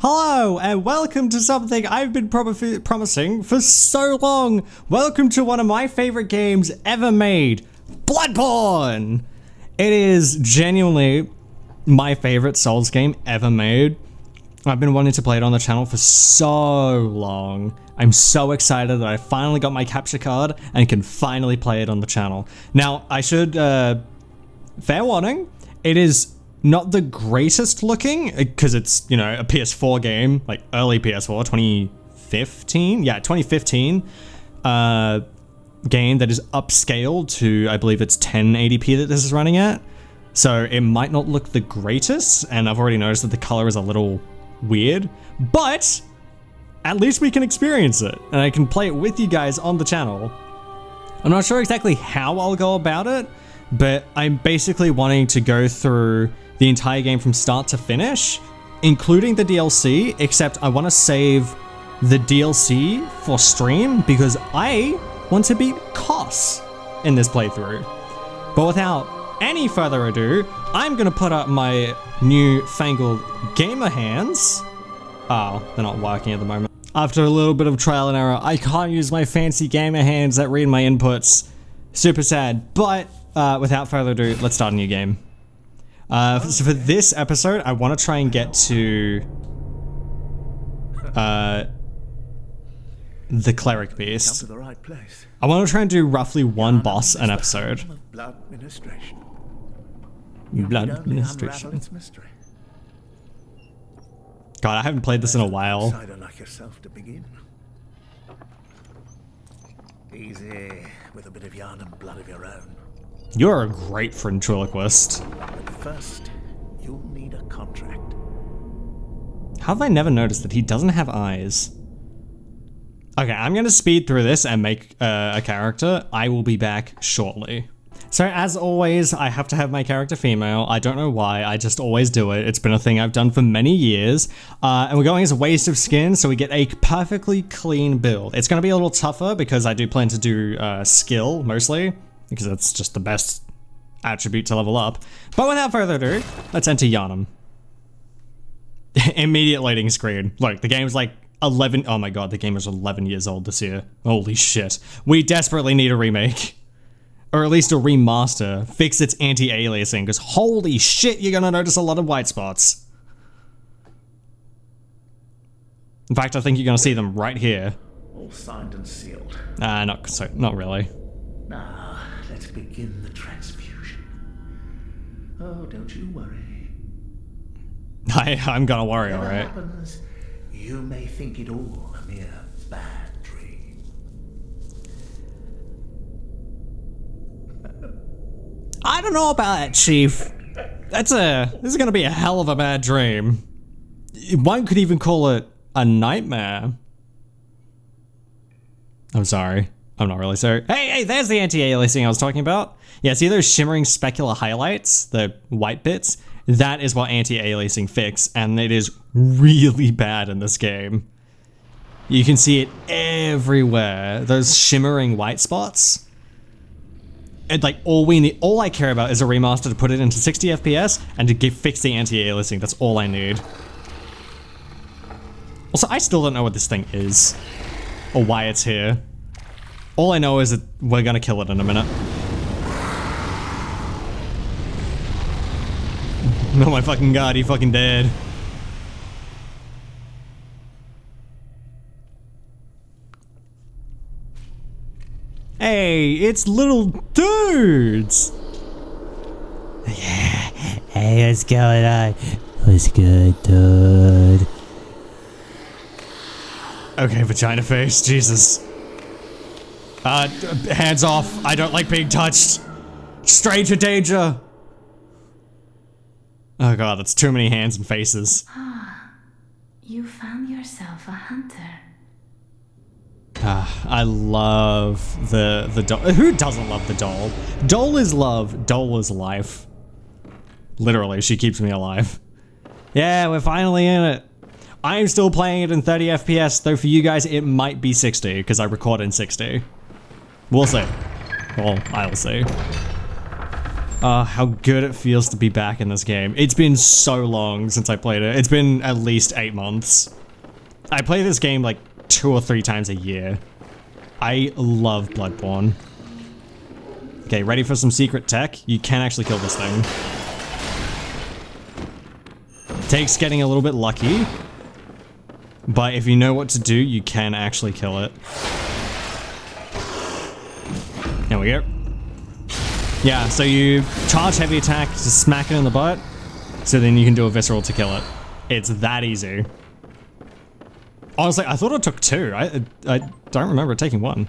Hello and welcome to something I've been promising for so long. Welcome to one of my favorite games ever made, Bloodborne. It is genuinely my favorite Souls game ever made. I've been wanting to play it on the channel for so long. I'm so excited that I finally got my capture card and can finally play it on the channel. Now, I should, fair warning, it is not the greatest looking, because it's, you know, a PS4 game, like early PS4, 2015? Yeah, 2015 game that is upscaled to, I believe it's 1080p that this is running at. So it might not look the greatest, and I've already noticed that the color is a little weird, but at least we can experience it, and I can play it with you guys on the channel. I'm not sure exactly how I'll go about it, but I'm basically wanting to go through the entire game from start to finish, including the DLC, except I want to save the DLC for stream because I want to beat Koss in this playthrough. But without any further ado, I'm gonna put up my new fangled gamer hands. Oh, they're not working at the moment. After a little bit of trial and error, I can't use my fancy gamer hands that read my inputs. Super sad, but without further ado, let's start a new game. So for this episode, I want to try and get to the cleric beast. Come to the right place. I want to try and do roughly one boss an episode. Blood administration. Blood administration. Its mystery. God, I haven't played this in a while. Outsider like yourself to begin. Easy, with a bit of yarn and blood of your own. You're a great ventriloquist. But first, you'll need a contract. How have I never noticed that he doesn't have eyes? Okay, I'm gonna speed through this and make a character. I will be back shortly. So as always, I have to have my character female. I don't know why, I just always do it. It's been a thing I've done for many years. And we're going as a waste of skin, so we get a perfectly clean build. It's gonna be a little tougher because I do plan to do skill mostly, because that's just the best attribute to level up. But without further ado, let's enter Yharnam. Immediate loading screen. Look, the game's like 11, oh my god, the game is 11 years old this year. Holy shit. We desperately need a remake. Or at least a remaster. Fix its anti-aliasing, because holy shit, you're gonna notice a lot of white spots. In fact, I think you're gonna see them right here. All signed and sealed. Not really. Now, let's begin the transfusion. Oh, don't you worry. I'm gonna worry, Whatever alright. happens, you may think it all a mere bad dream. I don't know about that, Chief. This is gonna be a hell of a bad dream. One could even call it a nightmare. I'm sorry. I'm not really sorry. Hey, there's the anti-aliasing I was talking about. Yeah, see those shimmering specular highlights, the white bits? That is what anti-aliasing fix, and it is really bad in this game. You can see it everywhere. Those shimmering white spots. And like all I care about is a remaster to put it into 60 FPS and to fix the anti-aliasing. That's all I need. Also, I still don't know what this thing is or why it's here. All I know is that we're gonna kill it in a minute. Oh my fucking god, he fucking dead. Hey, it's little dudes! Yeah. Hey, what's going on? What's good, dude? Okay, vagina face, Jesus. Hands off. I don't like being touched. Stranger danger. Oh god, that's too many hands and faces. Ah, you found yourself a hunter. I love the doll. Who doesn't love the doll? Doll is love, doll is life. Literally, she keeps me alive. Yeah, we're finally in it. I'm still playing it in 30 FPS, though for you guys it might be 60, because I record in 60. We'll see. Well, I'll see. How good it feels to be back in this game. It's been so long since I played it. It's been at least 8 months. I play this game like 2 or 3 times a year. I love Bloodborne. Okay, ready for some secret tech? You can actually kill this thing. Takes getting a little bit lucky, but if you know what to do, you can actually kill it. There we go. Yeah, so you charge heavy attack to smack it in the butt, so then you can do a visceral to kill it. It's that easy. Honestly, I thought it took 2. I don't remember it taking 1.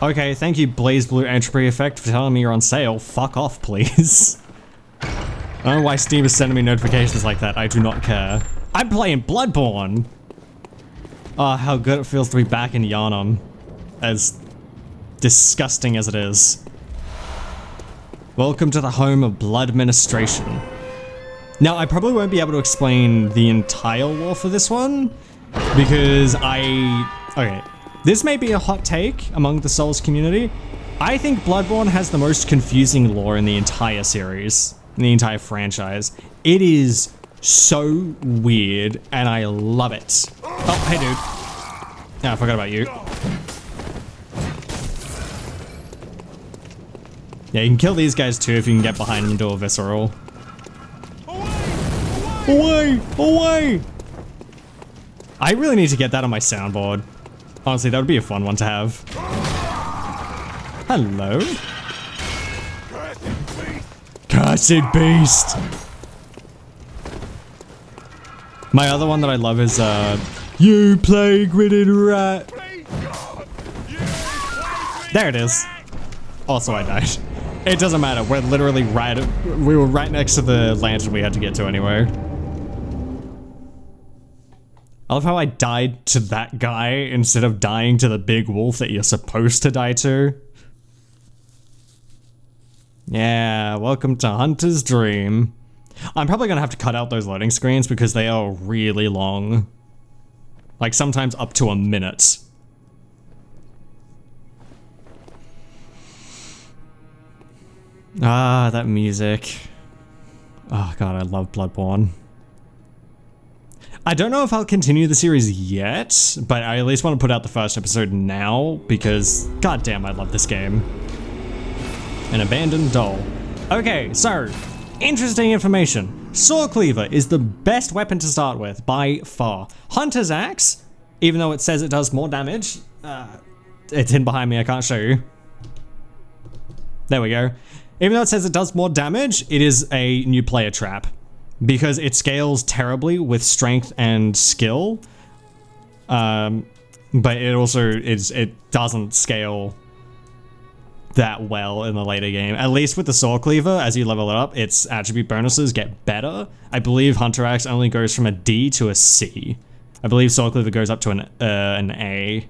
Okay, thank you, Blaze Blue Entropy Effect, for telling me you're on sale. Fuck off, please. I don't know why Steam is sending me notifications like that. I do not care. I'm playing Bloodborne! Oh, how good it feels to be back in Yharnam. As disgusting as it is. Welcome to the home of Blood Administration. Now, I probably won't be able to explain the entire lore for this one, because okay, this may be a hot take among the Souls community. I think Bloodborne has the most confusing lore in the entire series, in the entire franchise. It is so weird, and I love it. Oh, hey dude. Yeah, I forgot about you. Yeah, you can kill these guys too if you can get behind them and do a visceral. Away! Away! I really need to get that on my soundboard. Honestly, that would be a fun one to have. Hello? Cursed beast! My other one that I love is, you plague-ridden rat! There it is. Also, I died. It doesn't matter, we're literally we were right next to the lantern we had to get to anyway. I love how I died to that guy instead of dying to the big wolf that you're supposed to die to. Yeah, welcome to Hunter's Dream. I'm probably gonna have to cut out those loading screens because they are really long. Like sometimes up to a minute. Ah, that music. Oh god, I love Bloodborne. I don't know if I'll continue the series yet, but I at least want to put out the first episode now because goddamn, I love this game. An abandoned doll. Okay, so interesting information. Sword Cleaver is the best weapon to start with by far. Hunter's Axe, even though it says it does more damage, it's hidden behind me, I can't show you. There we go. Even though it says it does more damage, it is a new player trap because it scales terribly with strength and skill. But it also it doesn't scale that well in the later game. At least with the Sword Cleaver, as you level it up, its attribute bonuses get better. I believe Hunter Axe only goes from a D to a C. I believe Sword Cleaver goes up to an A.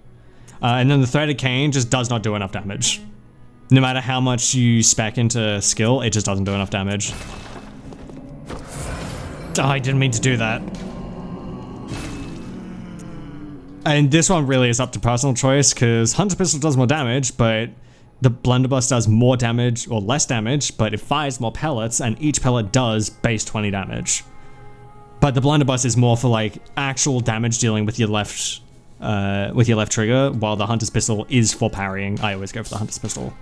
And then the Threaded Cane just does not do enough damage. No matter how much you spec into skill, it just doesn't do enough damage. Oh, I didn't mean to do that. And this one really is up to personal choice, because Hunter Pistol does more damage, but the Blunderbuss does more damage, or less damage, but it fires more pellets, and each pellet does base 20 damage. But the Blunderbuss is more for like actual damage dealing with your left trigger, while the Hunter's Pistol is for parrying. I always go for the Hunter's Pistol.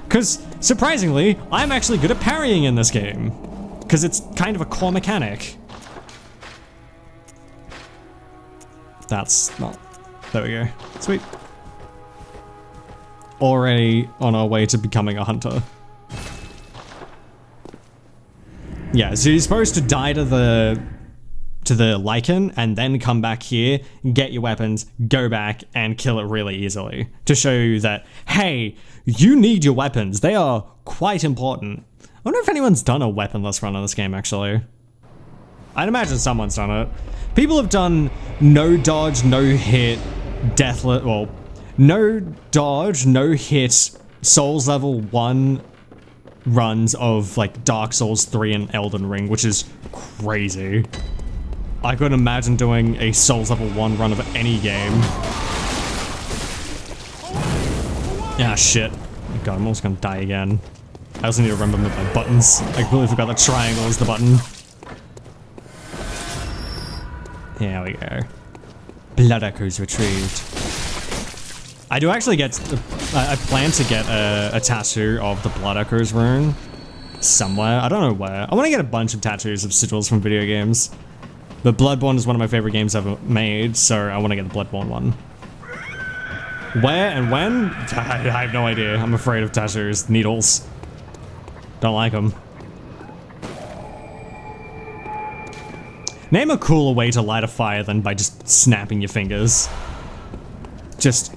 Because, surprisingly, I'm actually good at parrying in this game. Because it's kind of a core mechanic. That's not... There we go. Sweet. Already on our way to becoming a hunter. Yeah, so you're supposed to die to the lichen and then come back here, get your weapons, go back and kill it really easily to show you that, hey, you need your weapons. They are quite important. I wonder if anyone's done a weaponless run on this game, actually. I'd imagine someone's done it. People have done no dodge, no hit, deathless, well, no dodge, no hit, Souls level 1 runs of like Dark Souls 3 and Elden Ring, which is crazy. I couldn't imagine doing a Souls level 1 run of any game. Ah, shit. God, I'm almost gonna die again. I also need to remember my buttons. I completely forgot that triangle is the button. There we go. Blood echoes retrieved. I do actually get... I plan to get a tattoo of the Blood Echoes rune somewhere. I don't know where. I want to get a bunch of tattoos of sigils from video games. But Bloodborne is one of my favorite games ever made, so I want to get the Bloodborne one. Where and when? I have no idea. I'm afraid of tattoos. Needles. Don't like them. Name a cooler way to light a fire than by just snapping your fingers. Just...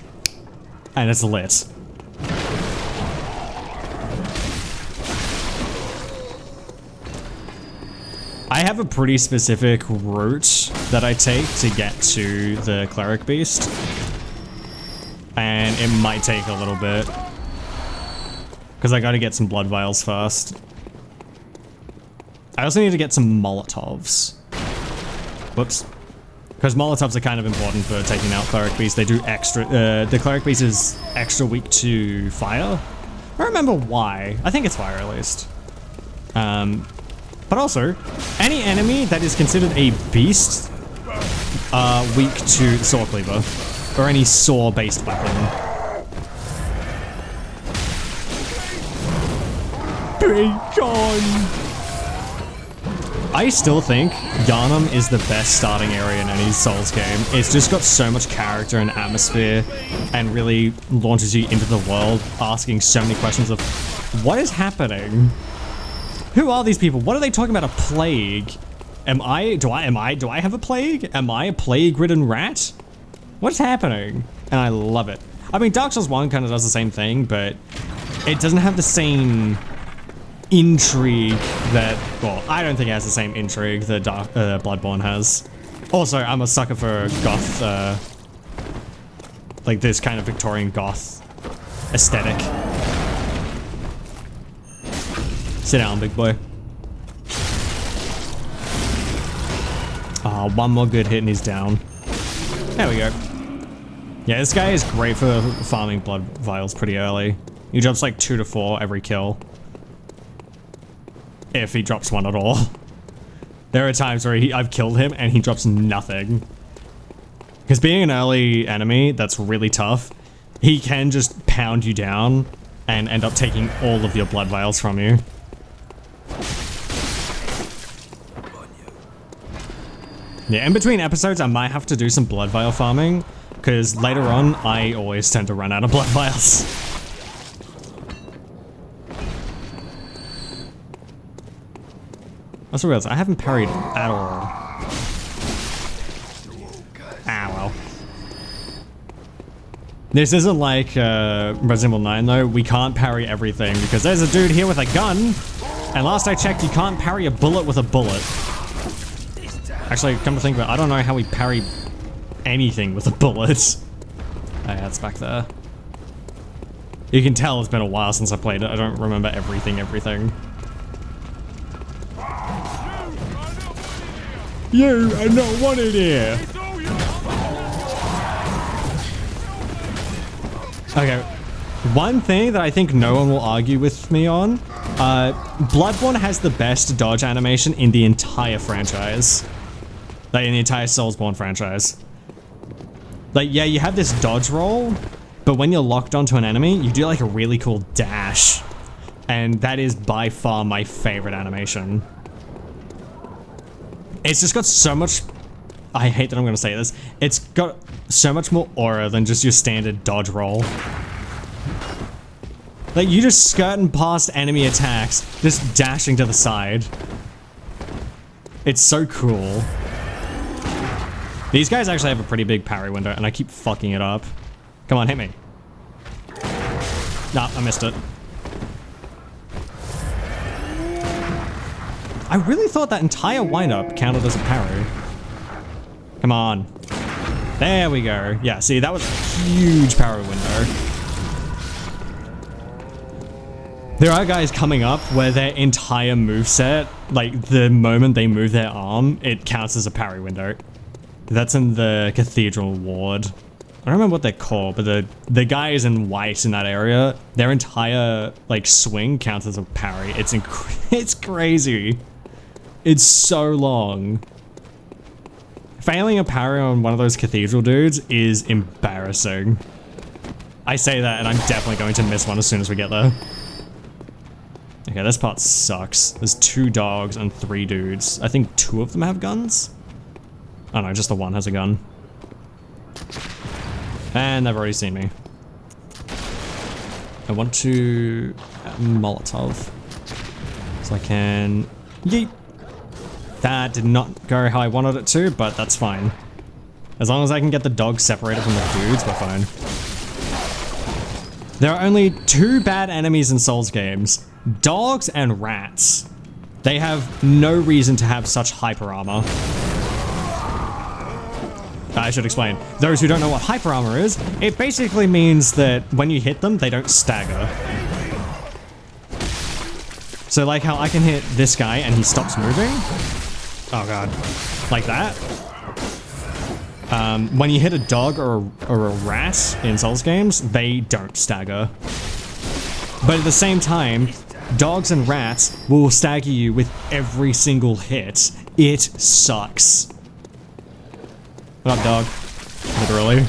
and it's lit. I have a pretty specific route that I take to get to the Cleric Beast. And it might take a little bit. Because I gotta get some blood vials first. I also need to get some Molotovs. Whoops. Because Molotovs are kind of important for taking out Cleric Beast. They do extra... the Cleric Beast is extra weak to fire. I don't remember why. I think it's fire at least. But also, any enemy that is considered a beast are weak to Saw Cleaver. Or any saw-based weapon. Bacon! I still think Yharnam is the best starting area in any Souls game. It's just got so much character and atmosphere and really launches you into the world, asking so many questions of what is happening? Who are these people? What are they talking about? A plague? Do I have a plague? Am I a plague-ridden rat? What's happening? And I love it. I mean, Dark Souls 1 kind of does the same thing, but it doesn't have the same intrigue that, well, I don't think it has the same intrigue that Bloodborne has. Also, I'm a sucker for goth, like this kind of Victorian goth aesthetic. Sit down, big boy. Oh, one more good hit and he's down. There we go. Yeah, this guy is great for farming blood vials pretty early. He drops like 2 to 4 every kill. If he drops one at all. There are times where I've killed him and he drops nothing. Because being an early enemy that's really tough, he can just pound you down and end up taking all of your blood vials from you. Yeah, in between episodes I might have to do some blood vial farming, because later on I always tend to run out of blood vials. I also realized I haven't parried at all. Ah, well. This isn't like Resident Evil 9 though. We can't parry everything because there's a dude here with a gun. And last I checked, you can't parry a bullet with a bullet. Actually, come to think of it, I don't know how we parry anything with a bullet. Oh yeah, it's back there. You can tell it's been a while since I played it. I don't remember everything. You are not wanted here! Okay, one thing that I think no one will argue with me on, Bloodborne has the best dodge animation in the entire franchise. Like, in the entire Soulsborne franchise. Like, yeah, you have this dodge roll, but when you're locked onto an enemy, you do like a really cool dash. And that is by far my favorite animation. It's just got so much... I hate that I'm gonna say this. It's got so much more aura than just your standard dodge roll. Like, you just skirting past enemy attacks, just dashing to the side. It's so cool. These guys actually have a pretty big parry window, and I keep fucking it up. Come on, hit me. Nah, I missed it. I really thought that entire wind-up counted as a parry. Come on. There we go. Yeah, see, that was a huge parry window. There are guys coming up where their entire moveset, like the moment they move their arm, it counts as a parry window. That's in the Cathedral Ward. I don't remember what they're called, but the guys in white in that area, their entire like swing counts as a parry. It's crazy. It's so long. Failing a parry on one of those cathedral dudes is embarrassing. I say that and I'm definitely going to miss one as soon as we get there. Okay, this part sucks. There's 2 dogs and 3 dudes. I think 2 of them have guns? Oh no, just the one has a gun. And they've already seen me. I want to Molotov. So I can yeet. That did not go how I wanted it to, but that's fine. As long as I can get the dogs separated from the dudes, we're fine. There are only 2 bad enemies in Souls games. Dogs and rats. They have no reason to have such hyper armor. I should explain. Those who don't know what hyper armor is, it basically means that when you hit them, they don't stagger. So like how I can hit this guy and he stops moving. Oh god. Like that. When you hit a dog or a rat in Souls games, they don't stagger. But at the same time, dogs and rats will stagger you with every single hit. It sucks. What up, dog? Literally.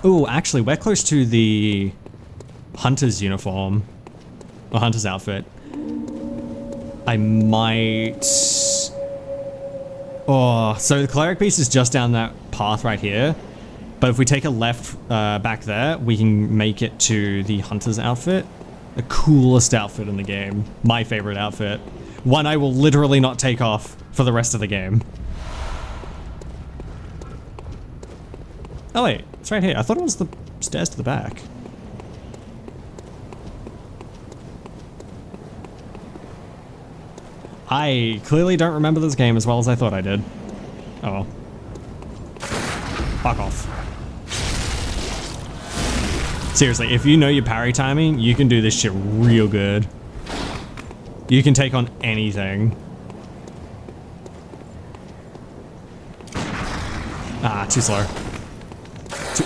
Ooh, actually, we're close to the hunter's uniform. Or hunter's outfit. I might... Oh, so the cleric piece is just down that path right here. But if we take a left back there, we can make it to the hunter's outfit. The coolest outfit in the game. My favorite outfit. One I will literally not take off for the rest of the game. Oh wait, it's right here. I thought it was the stairs to the back. I clearly don't remember this game as well as I thought I did. Oh well. Fuck off. Seriously, if you know your parry timing, you can do this shit real good. You can take on anything. Ah, too slow.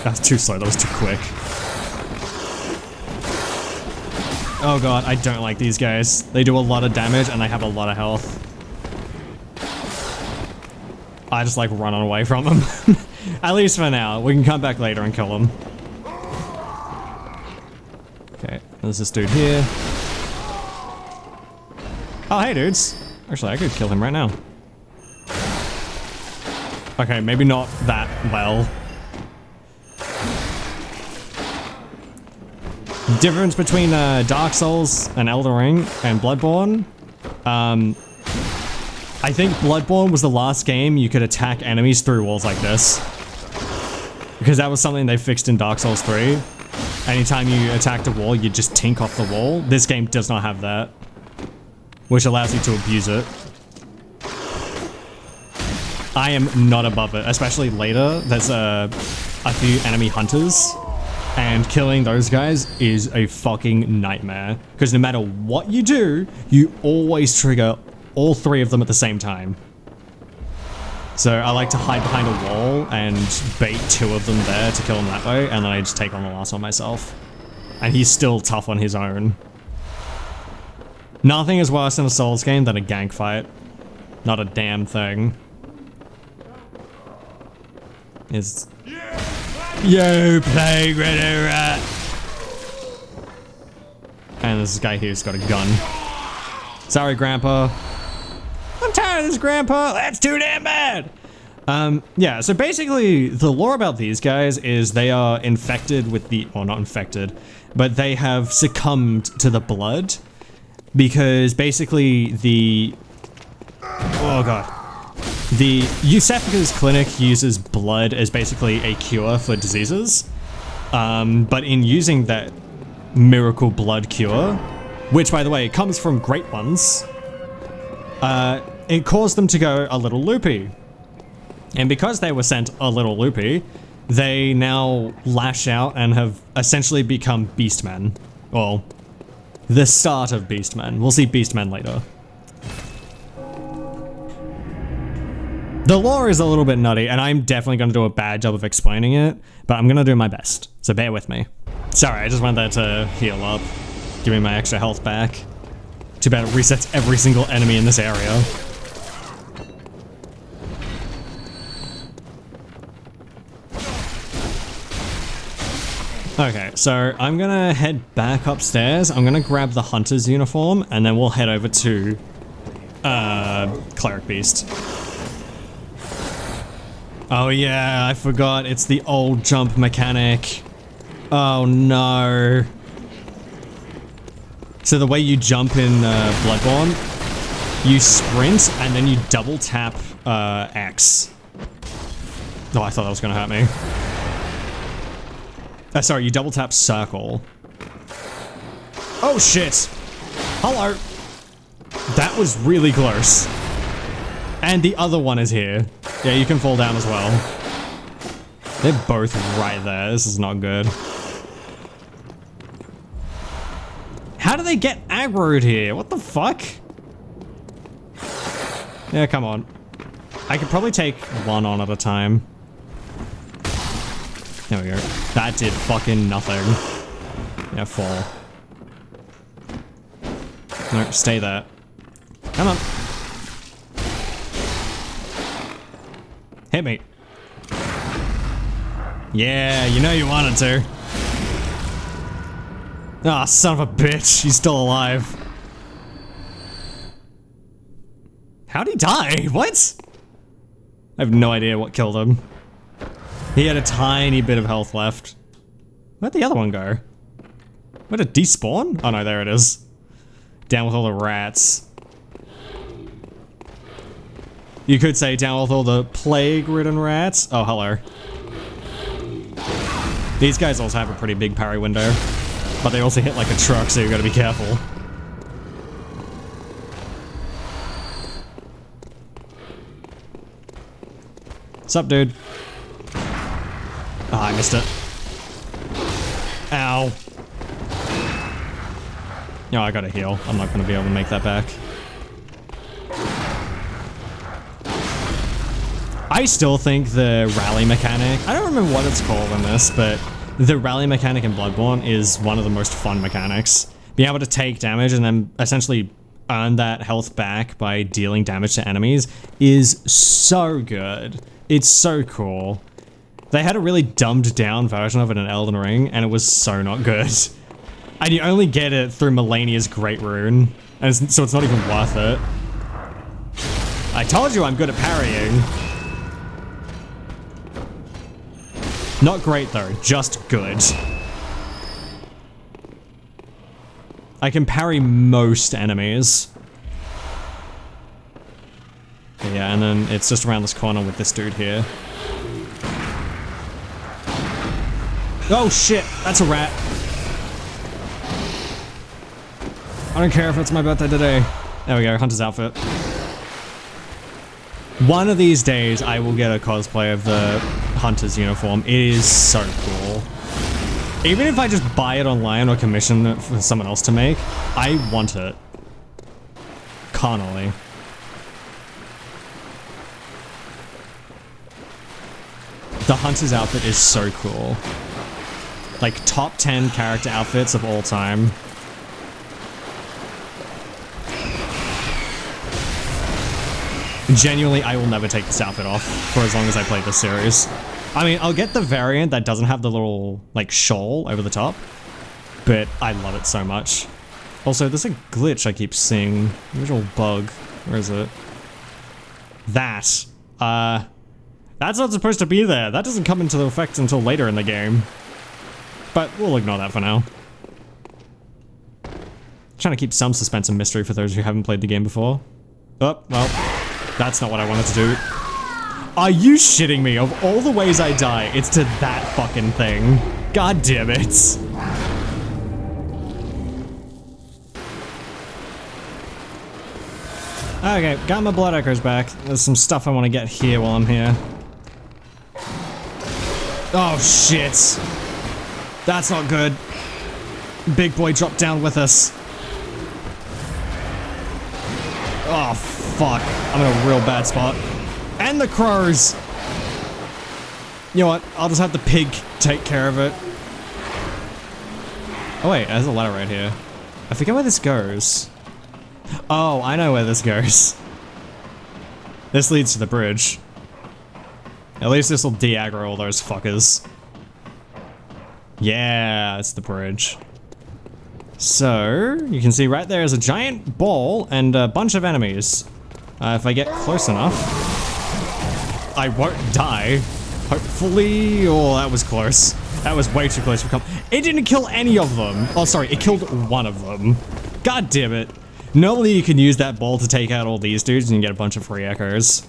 That's too slow, that was too quick. Oh god, I don't like these guys. They do a lot of damage and they have a lot of health. I just like run away from them. At least for now. We can come back later and kill them. Okay, there's this dude here. Oh, hey dudes. Actually, I could kill him right now. Okay, maybe not that well. Difference between Dark Souls and Elden Ring and Bloodborne. I think Bloodborne was the last game you could attack enemies through walls like this. Because that was something they fixed in Dark Souls 3. Anytime you attacked a wall, you just tink off the wall. This game does not have that. Which allows you to abuse it. I am not above it, especially later. There's a few enemy hunters. And killing those guys is a fucking nightmare. Because no matter what you do, you always trigger all 3 of them at the same time. So I like to hide behind a wall and bait 2 of them there to kill them that way, and then I just take on the last one myself. And he's still tough on his own. Nothing is worse in a Souls game than a gank fight. Not a damn thing. Is... Yo, plague red rat. And there's this guy here who's got a gun. Sorry, Grandpa. I'm tired of this, Grandpa. That's too damn bad. Yeah, so basically the lore about these guys is they are infected with the, well, not infected, but they have succumbed to the blood because basically the, oh god. The Eucephagus Clinic uses blood as basically a cure for diseases, but in using that miracle blood cure, which by the way comes from great ones, it caused them to go a little loopy. And because they were sent a little loopy, they now lash out and have essentially become beastmen. Well, the start of beastmen. We'll see beastmen later. The lore is a little bit nutty, and I'm definitely going to do a bad job of explaining it, but I'm going to do my best, so bear with me. Sorry, I just wanted that to heal up. Give me my extra health back. Too bad it resets every single enemy in this area. Okay, so I'm gonna head back upstairs. I'm gonna grab the hunter's uniform, and then we'll head over to Cleric Beast. Oh yeah, I forgot. It's the old jump mechanic. Oh no. So the way you jump in Bloodborne, you sprint and then you double tap X. Oh, I thought that was gonna hurt me. Sorry, you double tap circle. Oh shit! Hello! That was really close. And the other one is here. Yeah, you can fall down as well. They're both right there. This is not good. How do they get aggroed here? What the fuck? Yeah, come on. I could probably take one on at a time. There we go. That did fucking nothing. Yeah, fall. No, stay there. Come on. Hit me. Yeah, you know you wanted to. Ah, oh, son of a bitch. He's still alive. How'd he die? What? I have no idea what killed him. He had a tiny bit of health left. Where'd the other one go? Where'd it despawn? Oh no, there it is. Down with all the rats. You could say down with all the plague-ridden rats. Oh, hello. These guys also have a pretty big parry window. But they also hit like a truck, so you gotta be careful. What's up, dude? Oh, I missed it. Ow. No, I gotta heal. I'm not gonna be able to make that back. I still think the rally mechanic, I don't remember what it's called in this, but the rally mechanic in Bloodborne is one of the most fun mechanics. Being able to take damage and then essentially earn that health back by dealing damage to enemies is so good. It's so cool. They had a really dumbed down version of it in Elden Ring, and it was so not good. And you only get it through Melania's Great Rune, and so it's not even worth it. I told you I'm good at parrying. Not great though, just good. I can parry most enemies. Yeah, and then it's just around this corner with this dude here. Oh shit, that's a rat. I don't care if it's my birthday today. There we go, Hunter's outfit. One of these days I will get a cosplay of the Hunter's uniform. It is so cool. Even if I just buy it online or commission it for someone else to make, I want it. Carnally. The Hunter's outfit is so cool. Like, top 10 character outfits of all time. Genuinely, I will never take this outfit off for as long as I play this series. I mean, I'll get the variant that doesn't have the little, like, shawl over the top, but I love it so much. Also, there's a glitch I keep seeing. Visual bug. Where is it? That's not supposed to be there. That doesn't come into effect until later in the game. But we'll ignore that for now. Trying to keep some suspense and mystery for those who haven't played the game before. Oh, well, that's not what I wanted to do. Are you shitting me? Of all the ways I die, it's to that fucking thing. God damn it. Okay, got my blood echoes back. There's some stuff I want to get here while I'm here. Oh shit. That's not good. Big boy dropped down with us. Oh fuck. I'm in a real bad spot. And And the crows! You know what? I'll just have the pig take care of it. Oh wait, there's a ladder right here. I forget where this goes. Oh, I know where this goes. This leads to the bridge. At least this will de-aggro all those fuckers. Yeah, it's the bridge. So, you can see right there is a giant ball and a bunch of enemies. If I get close enough, I won't die. Hopefully. Oh, that was close. That was way too close for come. It didn't kill any of them. Oh, sorry, it killed one of them. God damn it. Normally you can use that ball to take out all these dudes and you get a bunch of free echoes.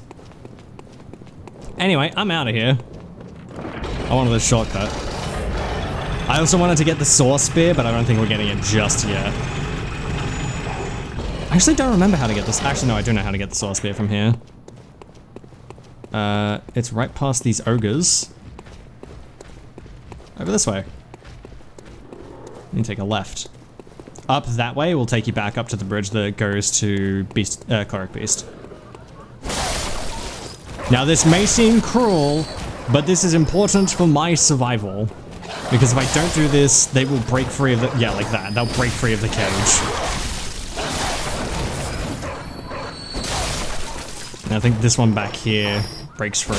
Anyway, I'm out of here. I wanted a shortcut. I also wanted to get the saw spear, but I don't think we're getting it just yet. I actually don't remember how to get this. Actually, no, I do know how to get the saw spear from here. It's right past these ogres. Over this way. You take a left. Up that way will take you back up to the bridge that goes to Beast, Cleric Beast. Now this may seem cruel, but this is important for my survival. Because if I don't do this, they will break free of the- yeah, like that. They'll break free of the cage. And I think this one back here breaks free.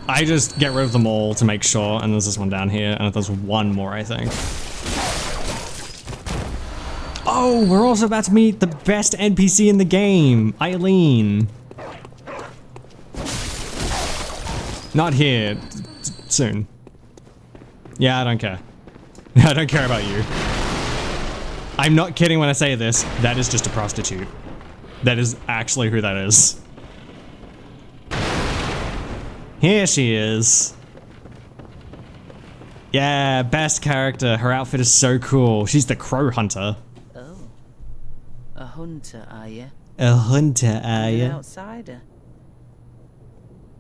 I just get rid of them all to make sure, and there's this one down here, and there's one more, I think. Oh, we're also about to meet the best NPC in the game, Eileen. Not here. Soon. Yeah, I don't care. I don't care about you. I'm not kidding when I say this. That is just a prostitute. That is actually who that is. Here she is. Yeah, best character. Her outfit is so cool. She's the crow hunter. Oh. A hunter, are you? A hunter, are An ya? outsider.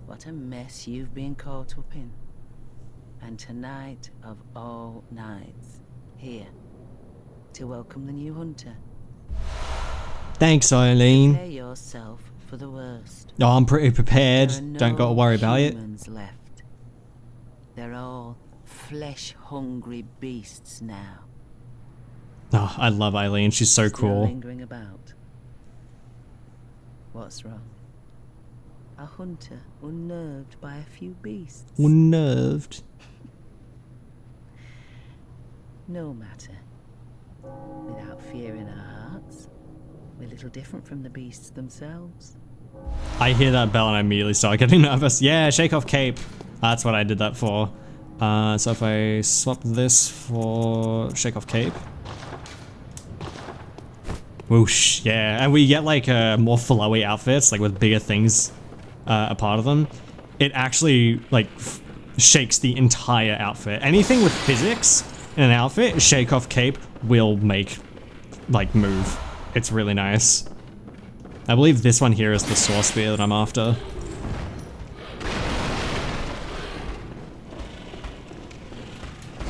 What a mess you've been caught up in. And tonight of all nights, here, to welcome the new hunter. Thanks, Eileen. Prepare yourself for the worst. Oh, I'm pretty prepared. There are no Don't gotta worry about it. humans left. They're all flesh-hungry beasts now. Oh, I love Eileen. She's so Still cool. lingering about. What's wrong? A hunter unnerved by a few beasts. Unnerved. No matter. Without fear in our hearts, we're little different from the beasts themselves. I hear that bell and I immediately start getting nervous. Yeah, shake off cape. That's what I did that for. So if I swap this for shake off cape. Whoosh, yeah. And we get like more flowy outfits, like with bigger things a part of them. It actually like shakes the entire outfit. Anything with physics in an outfit, shake off cape will make like move. It's really nice. I believe this one here is the saw spear that I'm after.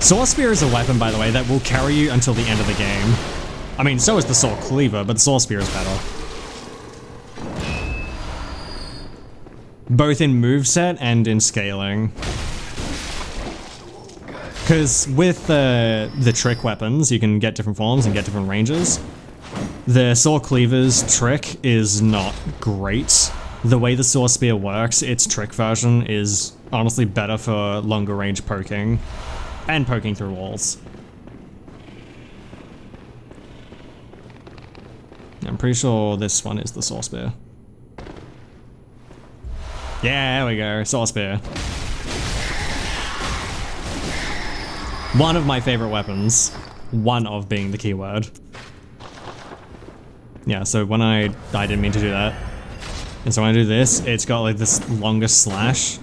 Saw spear is a weapon, by the way, that will carry you until the end of the game. I mean, so is the saw cleaver, but the saw spear is better. Both in moveset and in scaling. Because with the trick weapons, you can get different forms and get different ranges. The saw cleaver's trick is not great. The way the saw spear works, its trick version is honestly better for longer range poking. And poking through walls. I'm pretty sure this one is the saw spear. Yeah, there we go, saw spear. One of my favorite weapons. One of being the keyword. Yeah, so when I didn't mean to do that. And so when I do this, it's got like this longer slash.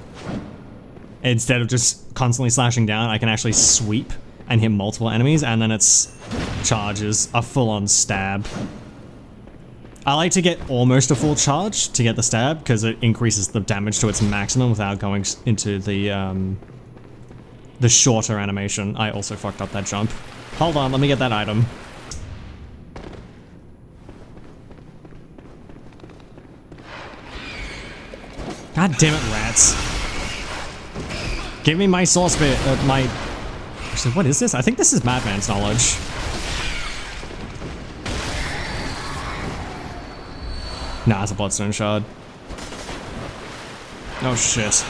Instead of just constantly slashing down, I can actually sweep and hit multiple enemies, and then its charge is a full-on stab. I like to get almost a full charge to get the stab, because it increases the damage to its maximum without going into the shorter animation. I also fucked up that jump. Hold on, let me get that item. God damn it, rats. Give me my source bit, my... Actually, what is this? I think this is Madman's knowledge. Nah, it's a bloodstone shard. Oh shit.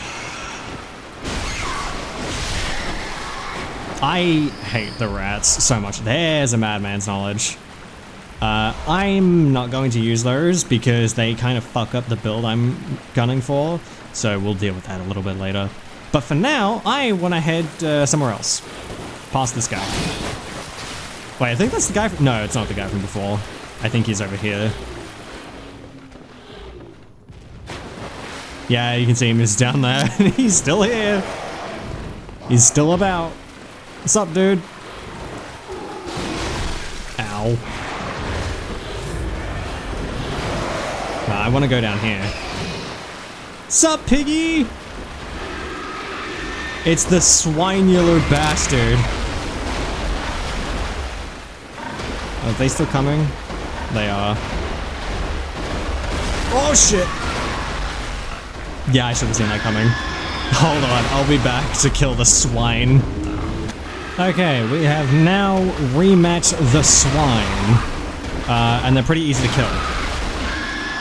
I hate the rats so much. There's a Madman's knowledge. I'm not going to use those because they kind of fuck up the build I'm gunning for, so we'll deal with that a little bit later. But for now, I want to head somewhere else. Past this guy. Wait, I think that's the guy from... No, it's not the guy from before. I think he's over here. Yeah, you can see him, he's down there. He's still here. He's still about. What's up, dude? Ow. Nah, I want to go down here. Sup, piggy? It's the swinular bastard. Are they still coming? They are. Oh, shit. Yeah, I should have seen that coming. Hold on, I'll be back to kill the swine. Okay, we have now rematched the swine. And they're pretty easy to kill.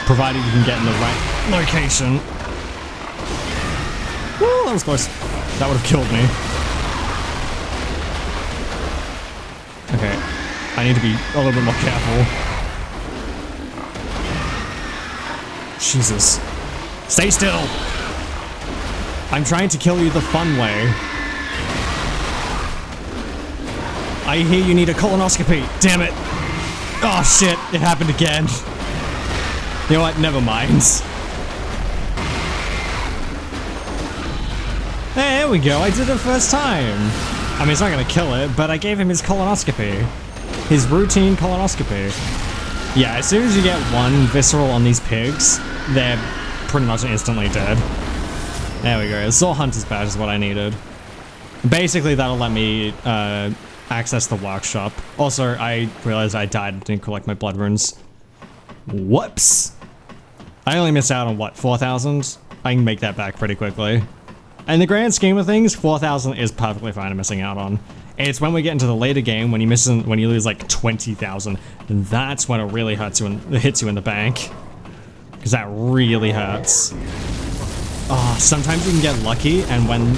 Provided you can get in the right location. Woo, that was close. That would have killed me. Okay, I need to be a little bit more careful. Jesus. Stay still! I'm trying to kill you the fun way. I hear you need a colonoscopy. Damn it! Oh shit, it happened again. You know what? Never mind. There we go, I did it first time. I mean, it's not gonna kill it, but I gave him his colonoscopy. His routine colonoscopy. Yeah, as soon as you get one visceral on these pigs, they're pretty much instantly dead. There we go. The Soul Hunter's badge is what I needed. Basically, that'll let me access the workshop. Also, I realized I died and didn't collect my blood runes. Whoops! I only missed out on, what, 4,000? I can make that back pretty quickly. In the grand scheme of things, 4,000 is perfectly fine missing out on. It's when we get into the later game, when you lose like 20,000, that's when it really hurts you and hits you in the bank. Because that really hurts. Oh, sometimes you can get lucky, and when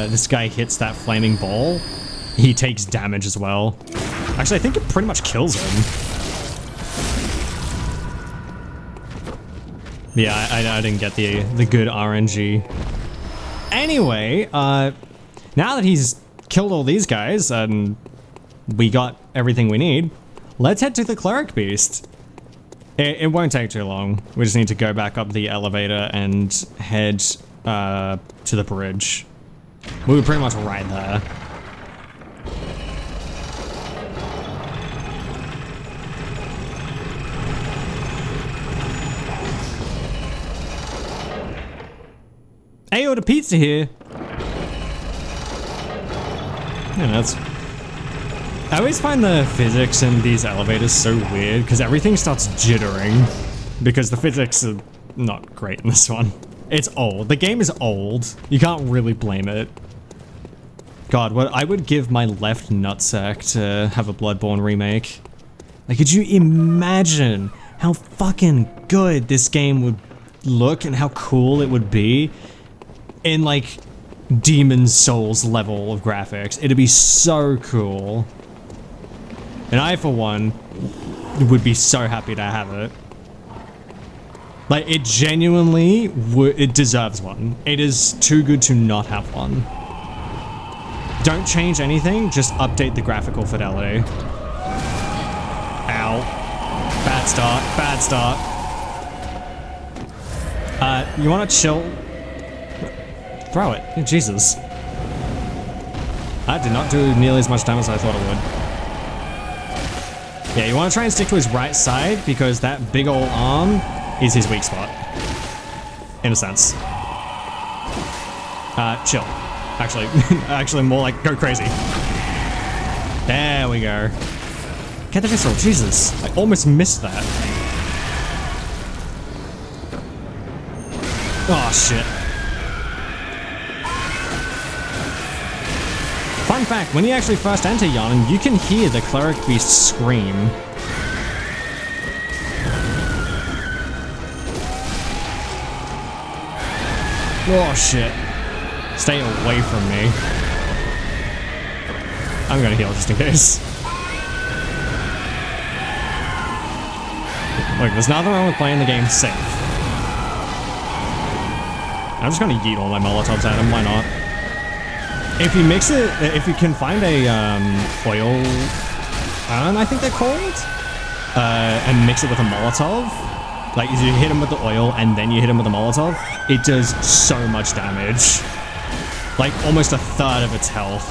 this guy hits that flaming ball, he takes damage as well. Actually, I think it pretty much kills him. Yeah, I didn't get the good RNG. Anyway, now that he's killed all these guys, and we got everything we need, let's head to the Cleric Beast. It won't take too long. We just need to go back up the elevator and head to the bridge. We were pretty much right there. Hey, order pizza here. Yeah, that's... I always find the physics in these elevators so weird, because everything starts jittering. Because the physics are not great in this one. It's old. The game is old. You can't really blame it. God, what I would give my left nutsack to have a Bloodborne remake. Like, could you imagine how fucking good this game would look and how cool it would be in, like, Demon's Souls level of graphics? It'd be so cool. And I, for one, would be so happy to have it. Like, it genuinely it deserves one. It is too good to not have one. Don't change anything, just update the graphical fidelity. Ow. Bad start, bad start. You wanna chill? Throw it. Oh, Jesus. That did not do nearly as much damage as I thought it would. Yeah, you want to try and stick to his right side, because that big ol' arm is his weak spot. In a sense. Chill. Actually more like go crazy. There we go. Get the visceral, Jesus. I almost missed that. Oh, shit. Fun fact, when you actually first enter Yarnan, you can hear the cleric beast scream. Oh, shit. Stay away from me. I'm gonna heal just in case. Look, there's nothing wrong with playing the game safe. I'm just gonna yeet all my Molotovs at him, why not? If you mix it, if you can find a oil urn, I think they're called, and mix it with a Molotov, like you hit him with the oil and then you hit him with a Molotov, it does so much damage. Like almost a third of its health.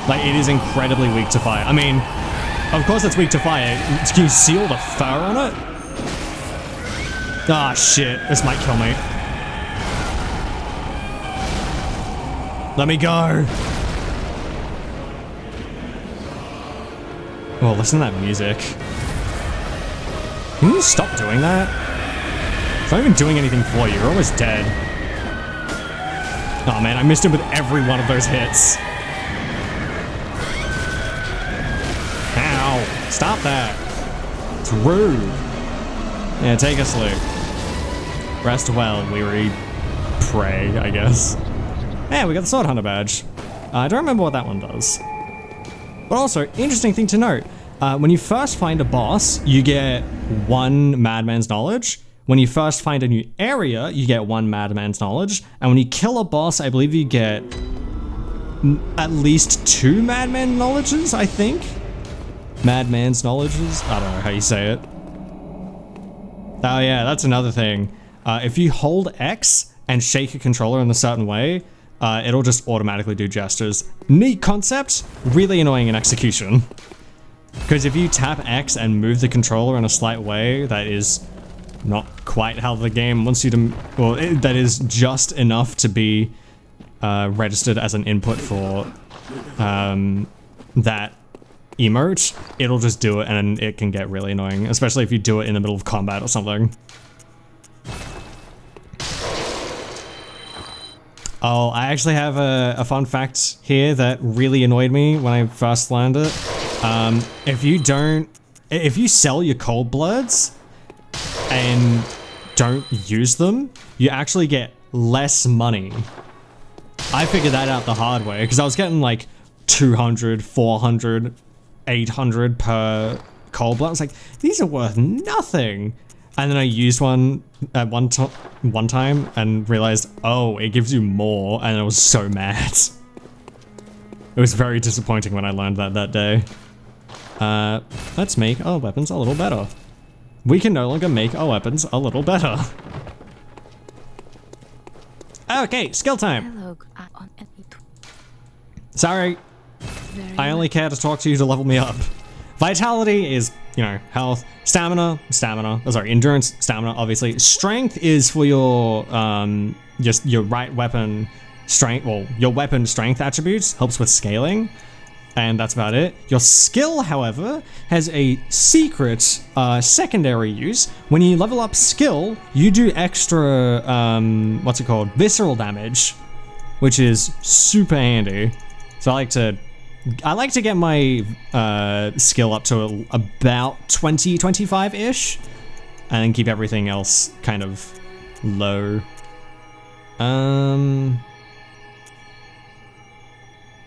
Like it is incredibly weak to fire. I mean, of course it's weak to fire. Can you see all the fur on it? Ah, shit. This might kill me. Let me go. Oh, listen to that music. Can you stop doing that? It's not even doing anything for you. You're almost dead. Oh man, I missed him with every one of those hits. Ow. Stop that. It's rude. Yeah, take a sleep. Rest well, weary prey, I guess. Yeah, we got the Sword Hunter badge. I don't remember what that one does. But also, interesting thing to note, when you first find a boss, you get 1 Madman's Knowledge. When you first find a new area, you get 1 Madman's Knowledge. And when you kill a boss, I believe you get at least 2 Madman Knowledges, I think? Madman's Knowledges? I don't know how you say it. Oh yeah, that's another thing. If you hold X and shake your controller in a certain way, it'll just automatically do gestures. Neat concept, really annoying in execution. Because if you tap X and move the controller in a slight way, that is not quite how the game wants you to, well, that is just enough to be registered as an input for that emote, it'll just do it and it can get really annoying, especially if you do it in the middle of combat or something. Oh, I actually have a fun fact here that really annoyed me when I first learned it. If you sell your cold bloods and don't use them, you actually get less money. I figured that out the hard way because I was getting like 200, 400, 800 per cold blood. I was like, these are worth nothing. And then I used one at one time and realized, oh, it gives you more, and I was so mad. It was very disappointing when I learned that day. Let's make our weapons a little better. We can no longer make our weapons a little better. Okay, skill time. Sorry, I only care to talk to you to level me up. Vitality is, you know, health. Endurance, stamina, obviously. Strength is for your, just your right weapon strength, well, your weapon strength attributes, helps with scaling, and that's about it. Your skill, however, has a secret, secondary use. When you level up skill, you do extra, what's it called? Visceral damage, which is super handy. So I like to get my skill up to about 20, 25-ish, and then keep everything else kind of low.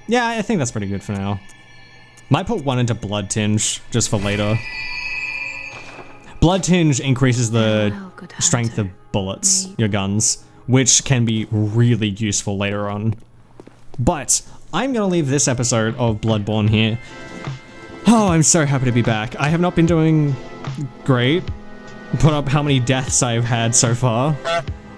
Yeah, I think that's pretty good for now. Might put 1 into Blood Tinge, just for later. Blood Tinge increases the strength of bullets, your guns, which can be really useful later on. But I'm gonna leave this episode of Bloodborne here. Oh, I'm so happy to be back. I have not been doing great. Put up how many deaths I've had so far.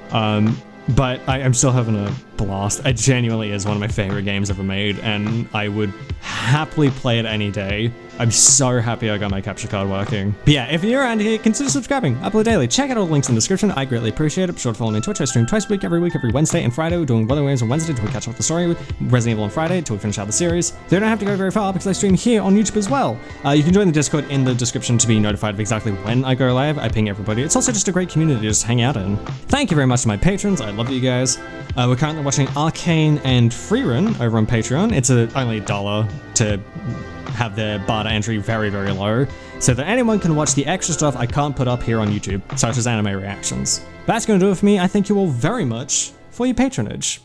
But I'm still having a blast. It genuinely is one of my favorite games ever made, and I would happily play it any day. I'm so happy I got my capture card working. But yeah, if you're around here, consider subscribing. I upload daily. Check out all the links in the description. I greatly appreciate it. Be sure to follow me on Twitch. I stream twice a week, every Wednesday and Friday. We're doing Bloodborne on Wednesday till we catch up with the story. Resident Evil on Friday till we finish out the series. So you don't have to go very far because I stream here on YouTube as well. You can join the Discord in the description to be notified of exactly when I go live. I ping everybody. It's also just a great community to just hang out in. Thank you very much to my patrons. I love you guys. We're currently watching Arcane and Freerun over on Patreon. It's only $1 to have the bar to entry very, very low, so that anyone can watch the extra stuff I can't put up here on YouTube, such as anime reactions. That's going to do it for me. I thank you all very much for your patronage.